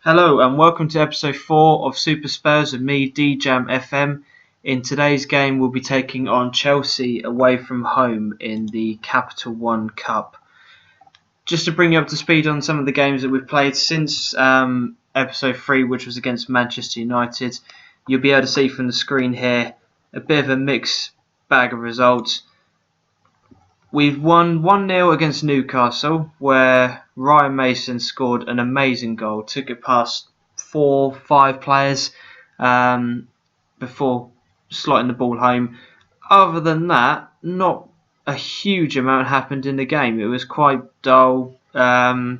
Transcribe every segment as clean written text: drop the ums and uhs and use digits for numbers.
Hello and welcome to episode 4 of Super Spurs with me, DJam FM. In today's game, we'll be taking on Chelsea away from home in the Capital One Cup. Just to bring you up to speed on some of the games that we've played since episode 3, which was against Manchester United, you'll be able to see from the screen here a bit of a mixed bag of results. We've won 1-0 against Newcastle, where Ryan Mason scored an amazing goal, took it past 4-5 players before slotting the ball home. Other than that, not a huge amount happened in the game. It was quite dull, so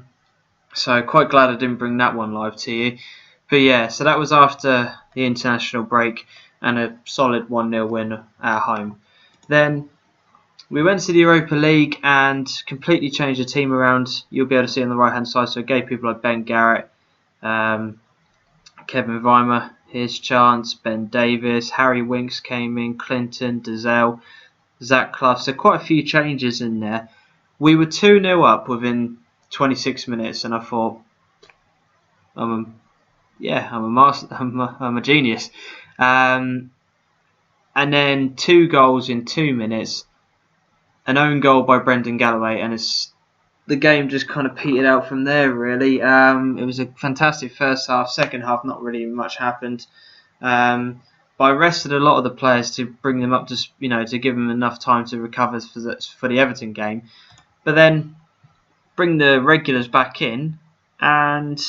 quite glad I didn't bring that one live to you. But yeah, so that was after the international break and a solid 1-0 win at home. Then we went to the Europa League and completely changed the team around. You'll be able to see on the right hand side. So I gave people like Ben Garrett, Kevin Weimer his chance, Ben Davies, Harry Winks came in, Clinton, Dazelle, Zach Clough. So quite a few changes in there. We were 2-0 up within 26 minutes, and I thought, I'm a genius. And then 2 goals in 2 minutes. An own goal by Brendan Galloway, and the game just kind of petered out from there, really. It was a fantastic first half. Second half, not really much happened. But I rested a lot of the players to bring them up to give them enough time to recover for the Everton game. But then bring the regulars back in, and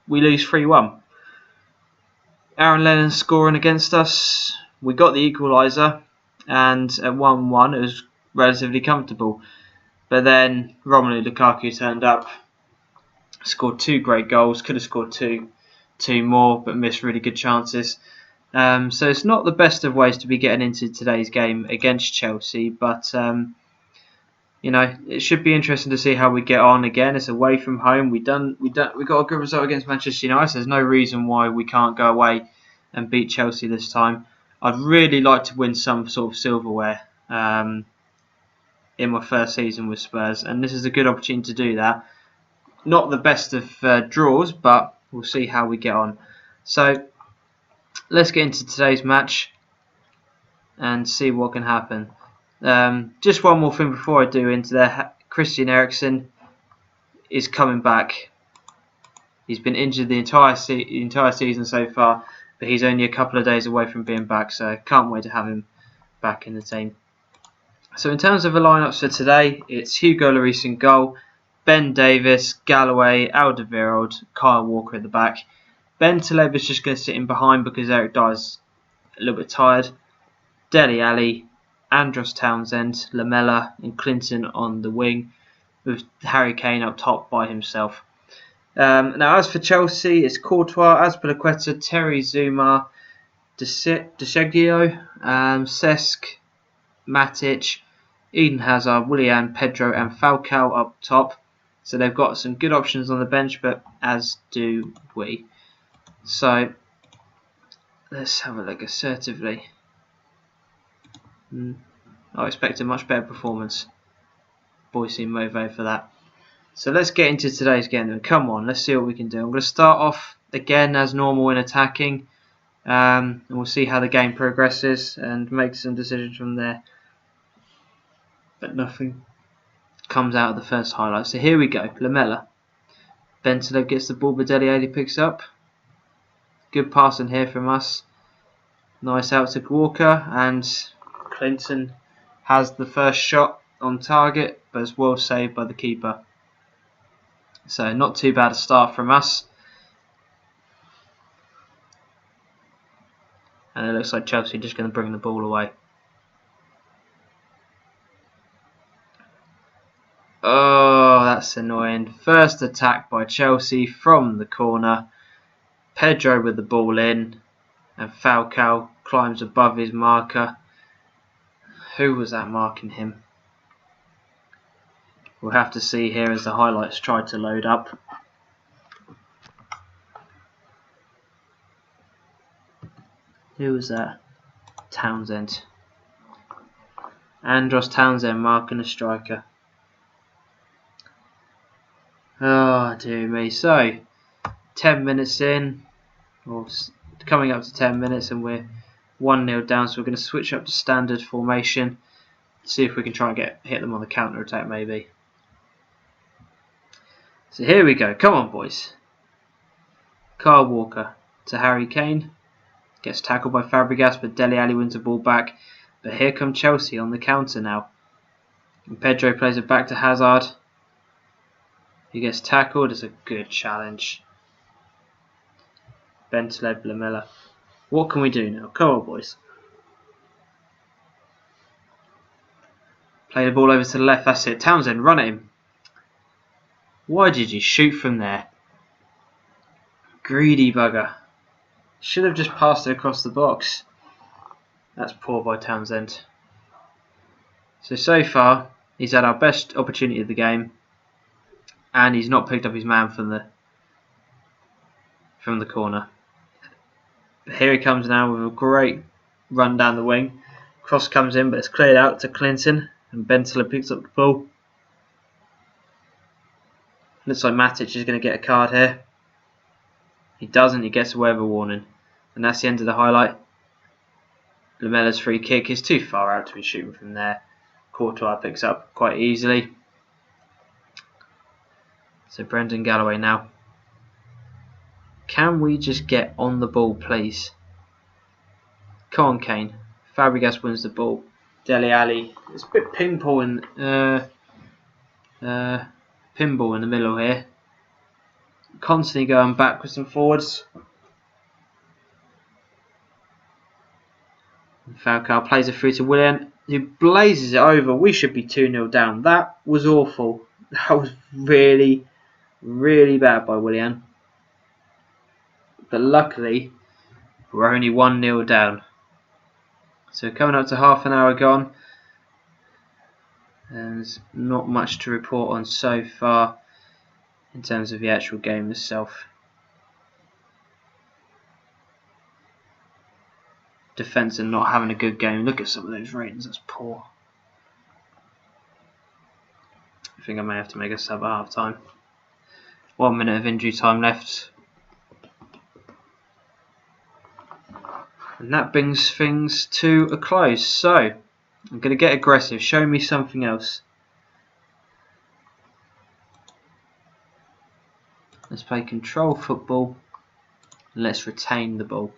we lose 3-1. Aaron Lennon scoring against us. We got the equaliser, and at 1-1 it was relatively comfortable. But then Romelu Lukaku turned up, scored 2 great goals, could have scored two more, but missed really good chances. So it's not the best of ways to be getting into today's game against Chelsea, but it should be interesting to see how we get on again. It's away from home. We got a good result against Manchester United. There's no reason why we can't go away and beat Chelsea this time. I'd really like to win some sort of silverware in my first season with Spurs, and this is a good opportunity to do that. Not the best of draws, but we'll see how we get on. So let's get into today's match and see what can happen. Just one more thing before I do into there. Christian Eriksen is coming back. He's been injured the entire season so far, but he's only a couple of days away from being back, so can't wait to have him back in the team. So in terms of the lineups for today, it's Hugo Lloris in goal, Ben Davies, Galloway, Alderweireld, Kyle Walker at the back. Ben Taleb is just going to sit in behind because Eric Dyer's a little bit tired. Dele Alli, Andros Townsend, Lamela and Clinton on the wing, with Harry Kane up top by himself. Now as for Chelsea, it's Courtois, Azpilicueta, Terry Zuma, De Seglio, Cesc, Matic, Eden Hazard, Willian, Pedro and Falcao up top. So they've got some good options on the bench, but as do we. So let's have a look assertively. I expect a much better performance. Boys seem motivated for that. So let's get into today's game then. Come on, let's see what we can do. I'm going to start off again as normal in attacking. And we'll see how the game progresses and make some decisions from there. But nothing comes out of the first highlight. So here we go. Lamela. Ben Taleb gets the ball, but Dele Alli picks up. Good passing here from us. Nice out to Walker, and Clinton has the first shot on target, but it's well saved by the keeper. So not too bad a start from us. And it looks like Chelsea are just going to bring the ball away. Oh, that's annoying. First attack by Chelsea from the corner. Pedro with the ball in. And Falcao climbs above his marker. Who was that marking him? We'll have to see here as the highlights try to load up. Who was that? Townsend. Andros Townsend marking a striker. Oh dear me. So 10 minutes in, or coming up to 10 minutes, and we're 1-0 down, so we're going to switch up to standard formation, see if we can try and hit them on the counter attack maybe. So here we go, come on boys. Kyle Walker to Harry Kane, gets tackled by Fabregas, but Dele Alli wins the ball back. But here come Chelsea on the counter now. And Pedro plays it back to Hazard. He gets tackled. It's a good challenge. Bentaleb, Lamela. What can we do now? Come on, boys. Play the ball over to the left. That's it. Townsend, run at him. Why did you shoot from there? Greedy bugger. Should have just passed it across the box. That's poor by Townsend. So far, he's had our best opportunity of the game, and he's not picked up his man from the corner. But here he comes now with a great run down the wing. Cross comes in, but it's cleared out to Clinton, and Bentaleb picks up the ball. Looks like Matic is going to get a card here. He doesn't, he gets away with a warning. And that's the end of the highlight. Lamela's free kick is too far out to be shooting from there. Courtois picks up quite easily. So Brendan Galloway now. Can we just get on the ball, please? Come on, Kane. Fabregas wins the ball. Dele Alli. It's a bit pinball in the middle here. Constantly going backwards and forwards. Falcao plays it through to Willian, who blazes it over. We should be 2-0 down. That was awful. That was really, really bad by Willian. But luckily, we're only 1-0 down. So coming up to half an hour gone. And there's not much to report on so far in terms of the actual game itself. Defence are not having a good game. Look at some of those ratings, that's poor. I think I may have to make a sub at half time. 1 minute of injury time left. And that brings things to a close. So, I'm going to get aggressive. Show me something else. Let's play control football. And let's retain the ball.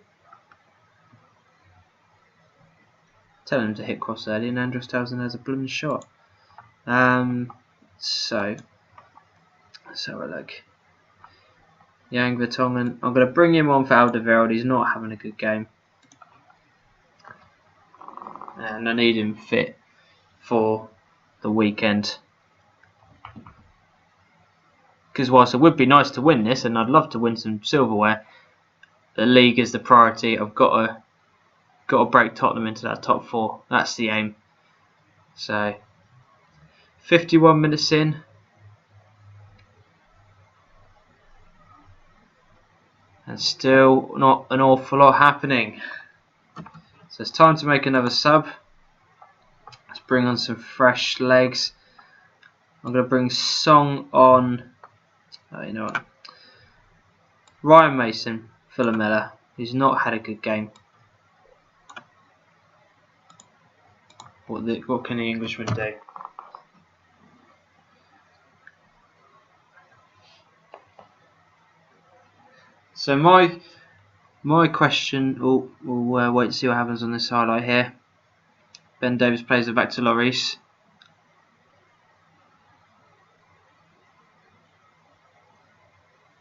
Tell him to hit cross early, and Andros Townsend has a blooming shot. So let's have a look. Yang Vertonghen. I'm going to bring him on for Alderweireld. He's not having a good game. And I need him fit for the weekend. Because whilst it would be nice to win this, and I'd love to win some silverware, the league is the priority. I've got to break Tottenham into that top 4. That's the aim. So 51 minutes in. And still not an awful lot happening. So it's time to make another sub. Let's bring on some fresh legs. I'm going to bring Song on. You know what? Ryan Mason for Lamela, who's not had a good game. What can the Englishman do? So my question, we'll wait to see what happens on this highlight here. Ben Davies plays it back to Lloris.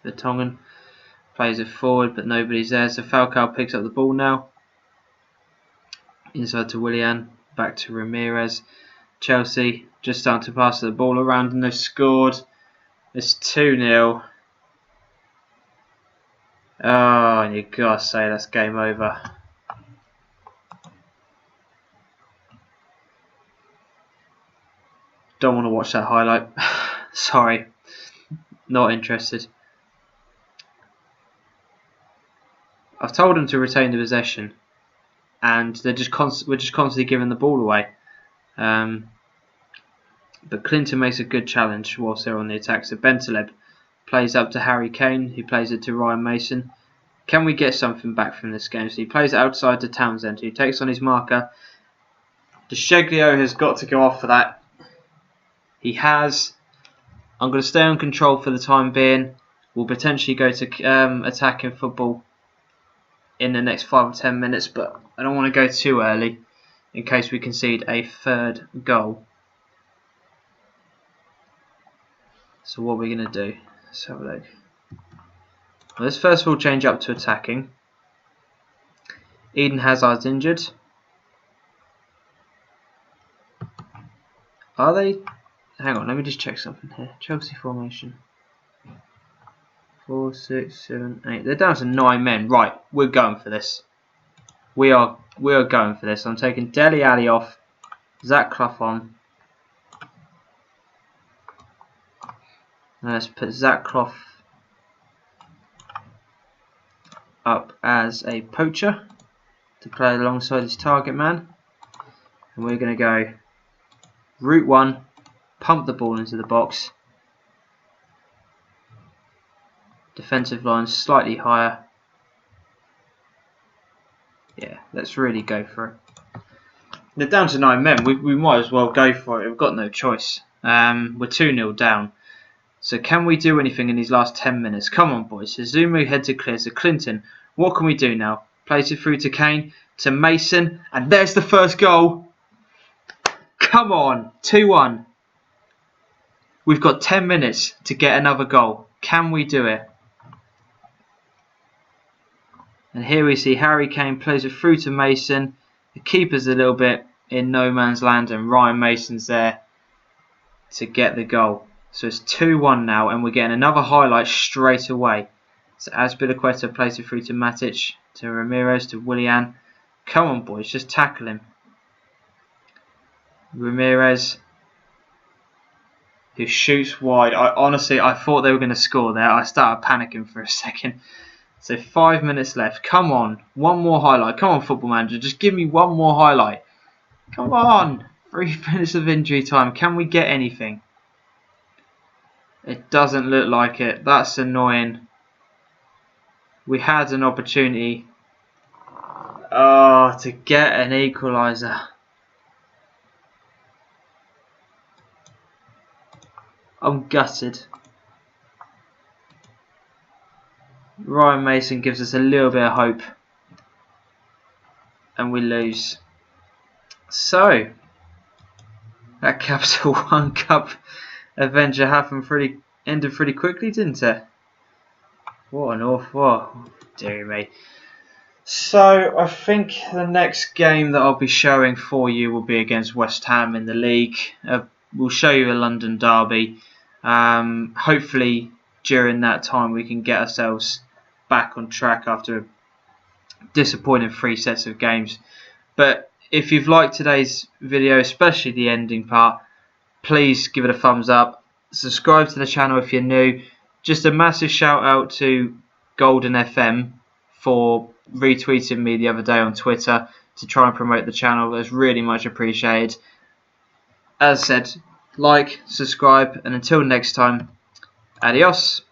Vertonghen plays it forward, but nobody's there. So Falcao picks up the ball now. Inside to Willian, back to Ramirez. Chelsea just starting to pass the ball around, and they've scored. It's 2-0. Oh, and you gotta say that's game over. Don't want to watch that highlight. Sorry, not interested. I've told them to retain the possession, and we're just constantly giving the ball away. But Clinton makes a good challenge whilst they're on the attack. So Bentaleb plays up to Harry Kane, who plays it to Ryan Mason. Can we get something back from this game? So he plays it outside to Townsend, who takes on his marker. DeSheglio has got to go off for that. He has. I'm going to stay on control for the time being. We'll potentially go to attacking football in the next 5 or 10 minutes, but I don't want to go too early in case we concede a third goal. So what are we going to do? Let's have a look. Well, let's first of all change up to attacking. Eden Hazard's injured. Are they? Hang on, let me just check something here. Chelsea formation. 4, 6, 7, 8. They're down to 9 men. Right, we're going for this. We are going for this. I'm taking Dele Alli off. Zach Clough on. And let's put Zach Clough up as a poacher to play alongside his target man. And we're going to go route 1, pump the ball into the box. Defensive line slightly higher. Yeah, let's really go for it. They're down to 9 men. We might as well go for it. We've got no choice. We're 2-0 down. So can we do anything in these last 10 minutes? Come on, boys. Suzumu heads it clear to Clinton. What can we do now? Plays it through to Kane, to Mason, and there's the first goal. Come on, 2-1. We've got 10 minutes to get another goal. Can we do it? And here we see Harry Kane plays it through to Mason. The keeper's a little bit in no man's land, and Ryan Mason's there to get the goal. So it's 2-1 now, and we're getting another highlight straight away. So Azpilicueta plays it through to Matic, to Ramirez, to Willian. Come on, boys, just tackle him. Ramirez, who shoots wide. Honestly, I thought they were going to score there. I started panicking for a second. So 5 minutes left. Come on, one more highlight. Come on, Football Manager, just give me one more highlight. Come on, 3 minutes of injury time. Can we get anything? It doesn't look like it. That's annoying. We had an opportunity to get an equaliser. I'm gutted. Ryan Mason gives us a little bit of hope. And we lose. So, that Capital One Cup adventure ended pretty quickly, didn't it? What an awful, dear me. So I think the next game that I'll be showing for you will be against West Ham in the league. We'll show you a London derby. Hopefully during that time we can get ourselves back on track after a disappointing 3 sets of games. But if you've liked today's video, especially the ending part, please give it a thumbs up. Subscribe to the channel if you're new. Just a massive shout out to Golden FM for retweeting me the other day on Twitter to try and promote the channel. That's really much appreciated. As said, like, subscribe, and until next time, adios.